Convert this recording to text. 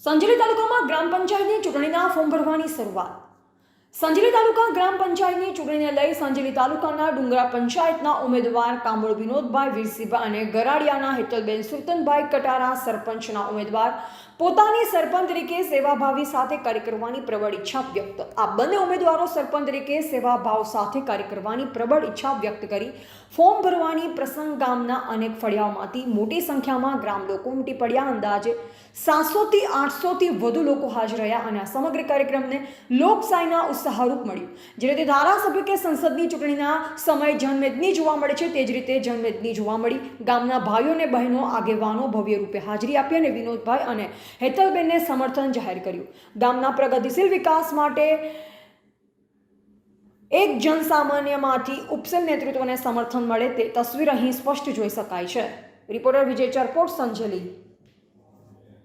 સંજેલી તાલુકામાં ગ્રામ પંચાયતની ચૂંટણીના ફોર્મ ભરવાની શરૂઆત. સંજેલી તાલુકા ગ્રામ પંચાયતની ચૂંટણીને લઈ સંજેલી તાલુકાના ડુંગરા પંચાયતના ઉમેદવાર કાંબોળ વિનોદભાઈ વીરસીભાઈ અને ગરાડિયાના હેતલબેન સુરતનભાઈ કટારા સરપંચના ઉમેદવાર પોતાની સરપંચ તરીકે સેવાભાવી સાથે કાર્ય કરવાની પ્રબળ ઈચ્છા વ્યક્ત. આ બંને ઉમેદવારો સરપંચ તરીકે સેવાભાવ સાથે કાર્ય કરવાની પ્રબળ ઈચ્છા વ્યક્ત કરી ફોર્મ ભરવાની પ્રસંગ ગામના અનેક ફળિયાઓમાંથી મોટી સંખ્યામાં ગ્રામ લોકો ઉમટી પડ્યા. અંદાજે 700 થી 800 થી વધુ લોકો હાજર રહ્યા અને આ સમગ્ર કાર્યક્રમને લોકશાહીના ઉત્સાહરૂપ મળ્યું. જે રીતે ધારાસભ્ય કે સંસદની ચૂંટણીના સમય જનમેદની જોવા મળે છે તે જ રીતે જનમેદની જોવા મળી. ગામના ભાઈઓ અને બહેનો આગેવાનો ભવ્ય રૂપે હાજરી આપી અને વિનોદભાઈ અને હેતલબેનને સમર્થન જાહેર કર્યું. ગામના પ્રગતિશીલ વિકાસ માટે એક જનસામાન્યમાંથી ઉપસેલ નેતૃત્વને સમર્થન મળે તે તસવીર અહીં સ્પષ્ટ જોઈ શકાય છે. રિપોર્ટર વિજય ચરપોટ, સંજેલી.